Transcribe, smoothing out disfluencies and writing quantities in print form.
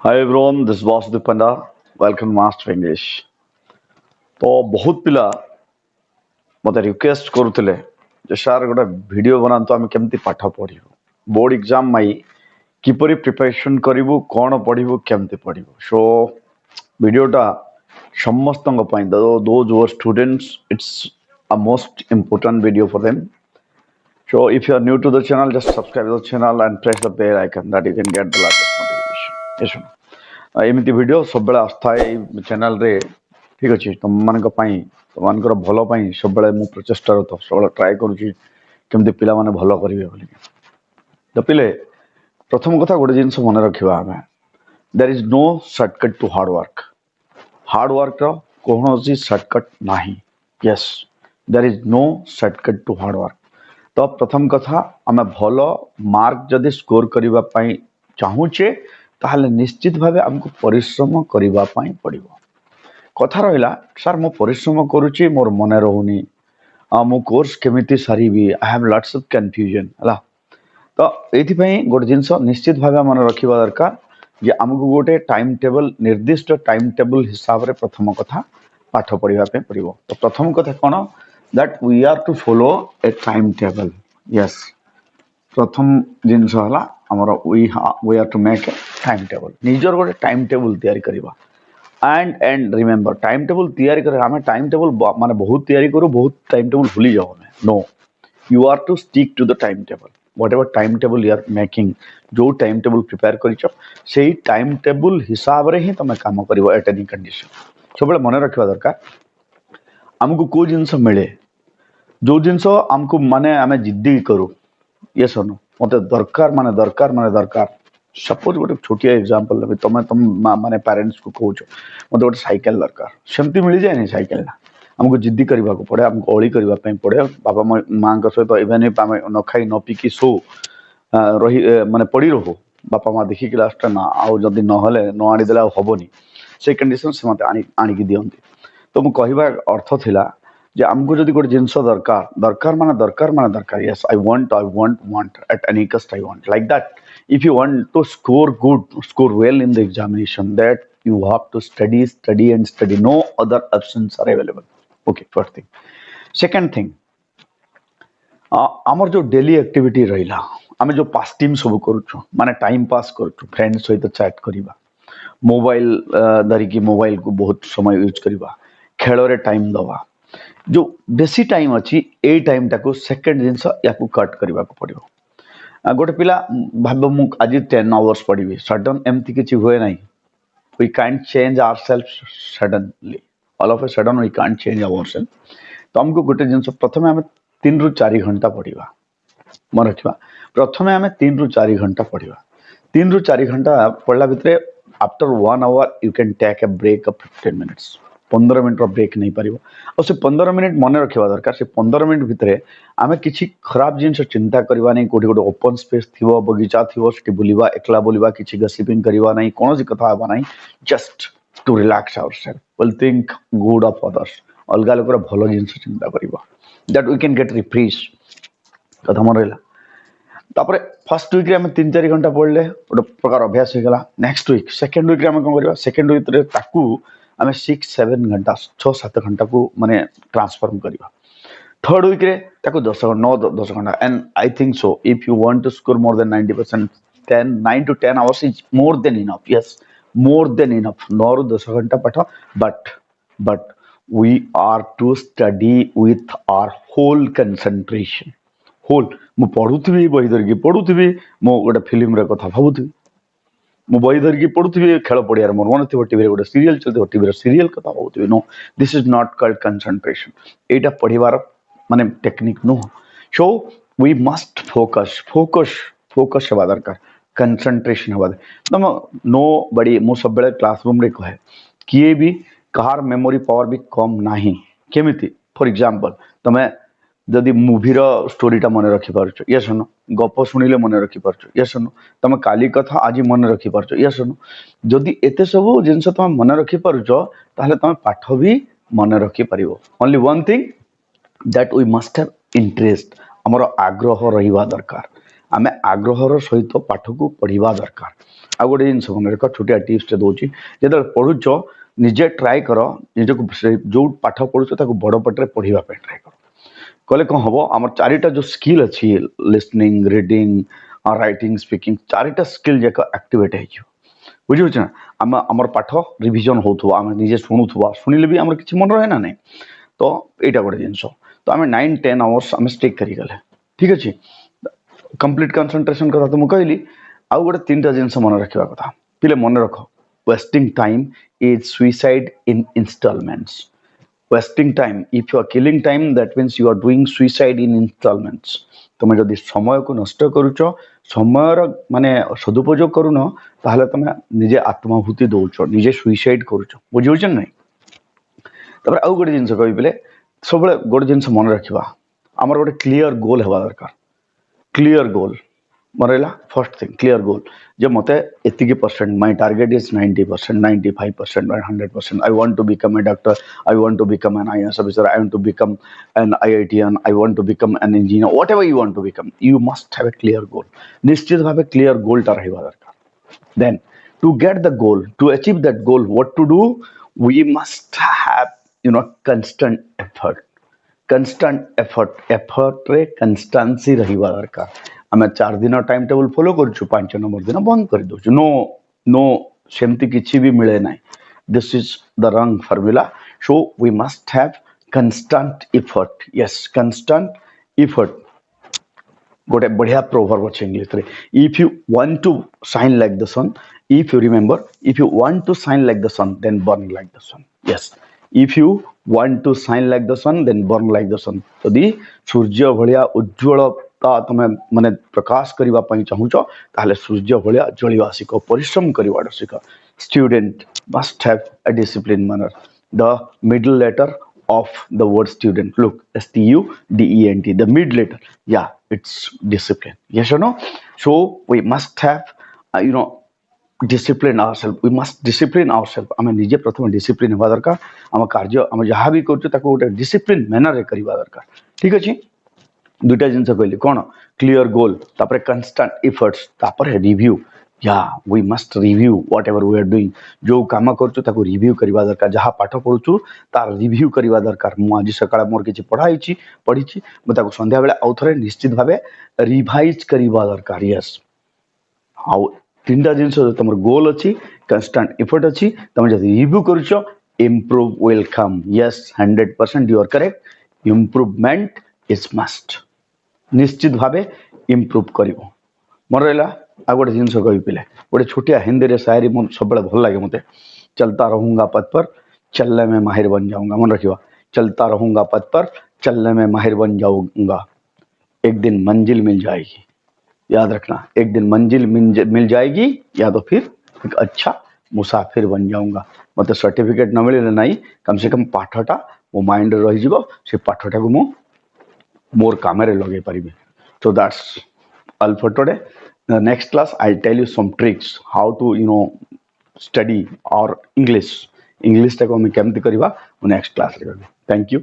Hi everyone, this is Vasudev Panda. Welcome to Master English. तो बहुत पिला मते रिक्वेस्ट करुले जे सार गोटे वीडियो बनातो आम केमती पाठ पढ़ू बोर्ड एग्जाम माई किपरि प्रिपरेशन करिवु कोन पढ़िवु केमती पढ़िवु सो वीडियोटा समस्त those were students it's a most important video for them. So if you are new to the channel, just subscribe to the channel and press the bell icon that you can get the latest notification. Yes, sir. एमती video सब आसए channel रे ठीक अच्छे तुम मान तुम भल सब मु प्रचेषा सब ट्राए करुँच पिला माने भल करेंगे तो पिले प्रथम कथा गोटे जिन मन रखा आम there is no shortcut to hard work कौन सर्टकट ना yes there is no shortcut to hard work तो प्रथम कथा आम भल मार्क जदि स्कोर करने चाहूचे ताहले निश्चित भाव आमको परिश्रम करने पड़ो कथा रहा सार मो परिश्रम करुच्ची मोर मन रोनी मो कोर्स केमिति सारी I have lots of confusion है तो ये गोटे जिनस निश्चित भाव मन रखा दरकार जे आमको गोटे टाइम टेबल निर्दिष्ट टाइम टेबल हिसाब से प्रथम कथा पाठ पढ़ापी पड़ो तो प्रथम कथा कौन that we are to follow a time table yes प्रथम जिनस है आमर we are to make a time table निजर गोटे टाइम टेबल तैयारी करवा एंड रिमेम्बर टाइम टेबल तैयारी कर आम टाइम टेबल माने बहुत तैयारी करूँ बहुत टाइम टेबल भूली जाओ no you are to stick to the time table whatever time table you are making जो टाइम टेबल प्रिपेयर कर टाइम टेबल हिसाब से ही तुम कम कर एट एनी कंडीशन सब मन रखा दरकार आमको कौ जिनस मिले जो जिनस आमको माने आम जिद्दी करूँ ये सुनो मत दरकार माने दरकार माने दरकार सपोज गोटे छोटिया एग्जांपल ले तुम तुम माने पेरेंट्स को कहूँ मत गोटे साइकेल दरकार सेमती मिल जाए साइकेल आमको जिद्दी करने को पड़े आमको अली करने पड़े बाबा माँ सहित इवेन आम न खाई न पीकी सो रही माने पड़ी रहो बापा माँ देखिक लास्ट ना आउ जदि ना न आनीदे हेनी से कंडीशन से मत आणिकी दिखती तो मुझे कहवा अर्थ थिला जे आमको जदि गोटे जिनस दरकार दरकार माने दरकार माने दरकार yes I want at any कस्ट I want like that if you want to score well in the examination that you have to study no other options are available okay first thing second thing आमर जो daily activity रहा आम जो पास team सब करुचु माने time pass करुचु friends सहित chat करवा mobile धरिकी mobile को बहुत समय यूज करवा खेल रे टाइम दवा जो बेसी टाइम अच्छी ए टाइम टाको सेकेंड जिनस या कट करने को पड़ो गोटे पिला भाव मु आज 10 आवर्स पढ़ी सडन एमती किसी हुए ना we can't change ourself suddenly all of a sudden we can't change ourself तो आमको गोटे जिन प्रथम आम 3 ରୁ 4 घंटा पढ़ा मन रखा प्रथम आम 3 ରୁ 4 घंटा पढ़ा 3 ରୁ 4 घंटा पढ़ला भितर after 1 hour you can take a break of 15 minutes 15 minute break नहीं पार और से 15 मिनट मन रखा दरकार से 15 मिनट भितर आम कि खराब जिनस चिंता करवा नहीं कौटी गोटे ओपन स्पेस थी बगीचा थी बुलवा एकला बुलवा किसी गसिपिंग करवा नहीं कौन कथा हवा नहीं just to relax ourself will think good of others अलग लोकर भल जिनस चिंता करवा that we can get refresh कथा मन रहा तापर फर्स्ट वीक आम 3-4 घंटा पढ़ले गोटे प्रकार अभ्यास हो गला नेक्स्ट वीक सेकेंड वीक आम कौन करवा सेकेंड वीक आम 6-7 घंटा 6-7 घंटा को माने ट्रांसफॉर्म करवा थर्ड वीक रे ताको 9-10 घंटा and I think so if you want to score more than 90% 9 to 10 hours is more than enough yes more than enough 9 ରୁ 10 घंटा पाठ but we are to study with our whole concentration whole मु पढ़ुथी बही धरिकी पढ़ुथी मो गोटे film रे कथा भावुथी मु बही धरिकी पढ़ुथी खेल पड़ियार मोर मन थी टीवी गोटे सीरियल चलते टीवी सीरियल कथा भावुथी no this is not called concentration एटा पढ़िबार माने टेक्निक नुह सो वी मस्ट फोकस हवा दरकार कंसंट्रेशन हवा तुम नो बड़ी मु सब बेले क्लासरूम रे कहे किए भी कहार मेमोरी पावर भी कम नाही केमिति फॉर एग्जांपल तमे जदि मूवीर स्टोरीटा मन रखी पार्छ ये सुनो गप शुणिले मन रखी पार्छ ये सुनो तुम काली कथा आज मन रखी पार्छ ये सुनो जदि एते सब जिनस तुम मन रखी पार्छ ताहले तुम पाठ भी मन रखी पारिबो only one thing that we must have interest हमर आग्रह रहिबा दरकार आम आग्रहर सहित पाठ को पढ़ा दरकार। आ गोटे जिन मन रख छोटिया टिप्स दूसरी जो पढ़ुच निजे ट्राए कर निजक जो पाठ पढ़ुच बड़ पटे पढ़ा ट्राए कर कले कौन हम आम चारिटा जो स्किल अच्छी लिसनिंग रीडिंग राइटिंग स्पीकिंग चारिटा स्किल जाक एक्टिवेट हो बुझे ना आम आम पाठ रिविजन होथुवा आम निजे शुणुवा शुणिले भी आम कि मन रहे ना नहीं तो यहाँ गोटे जिनस तो आम 9-10 आवर्स आम स्टिक करें ठीक अच्छे कंप्लीट कंसंट्रेशन कथा तो मुझे कहली आउ गोटे 3टा जिनस मन रखा कथा पिले मन रख wasting time is suicide in instalments wasting time if you are killing time that means you are doing suicide in instalments तुम जदि समय को नष्ट करुच समय माने सदुपयोग करुन ताहले तुम निजे आत्माहुति दौच निजे सुइसाइड करुच बुझे ना तापर आउ गोटे जिनस कही सब गोटे जिनस मन रखा आमर गोटे क्लीयर गोल हवा दरकार क्लीयर गोल मन रहा फर्स्ट थिंग क्लीयर गोल जे मते एतिकी percent my target is 90%, 95%, 100%. I want to become a doctor. I want to become an IAS officer. I want to become an IITian. I want to become an engineer. Whatever you want to become, you must have a clear goal. निश्चित भावे clear goal टा रहिबा दरकार. Then to get the goal, to achieve that goal, what to do? We must have constant effort. Constant effort रे constancy रहिबा दरकार आम 4 दिन time table follow करूछु 5 number दिन बंद कर दोछु नो सेमती किछि भी मिले ना दिस इज द रंग formula so we must have constant effort yes constant effort गोटे बढ़िया प्रोवर्ब अच्छे इंग्लिश रे if you want to shine like the sun if you remember if you want to shine like the sun then burn like the sun yes if you want to shine like the sun then burn like the sun यदि सूर्य भलिया उज्ज्वलता तुम माने प्रकाश करबा पई चाहुच ताले सूर्य भलिया जळिवा सिक परिश्रम करबा सिक student must have a discipline manner the middle letter of the word student look STUDENT the mid letter yeah it's discipline yes or no so we must have discipline ourselves we must discipline ourselves आम निजे प्रथम discipline होगा दरकार आम कार्य आम जहाँ भी करूँ गोटे डिसिप्लिन मैनर रे करबा दरकार ठीक अच्छे दुईटा जिनस कहली कौन क्लीयर गोल तापर कंस्टांट एफर्ट्स तापर रिव्यू या we must review whatever we are doing जो काम करूँ ताको रिव्यू करबा दरकार जहाँ पाठ पढ़ुछु तार रिव्यू करबा दरकार मु आज सकाळ मोर किछि पढ़ी मैं संध्या बेला आउ थरे निश्चित भावे रिवाइज करबा दरकार यस आउ 3टा जिनस तुम गोल अच्छी कंस्टांट एफर्ट अच्छी तुम जब रिव्यू करुच improve will come yes 100% you are correct improvement is must निश्चित भावे इम्प्रूव कर मन रहा आ गोटे जिनस कही पिले गोटे छोटिया हिंदी रे शायरी सब भल लगे मत चलता रहूंगा पथ पर चलने में माहिर बन जाऊंगा मन रखिए चलता रहूंगा पथ पर चलने में माहिर बन जाऊंगा एक दिन मंजिल मिल जाएगी याद रखना एक दिन मंजिल मिल जाएगी या तो फिर एक अच्छा मुसाफिर बन जाऊंगा मत सर्टिफिकेट न मिले ना कम से कम पाठटा मो माइंड रही से पाठटा को मु मोर काम लगे पारि so that's all for today next class I tell you some tricks how to study और इंग्लिश टाक केमती करवा नेक्स्ट क्लास रे थैंक यू।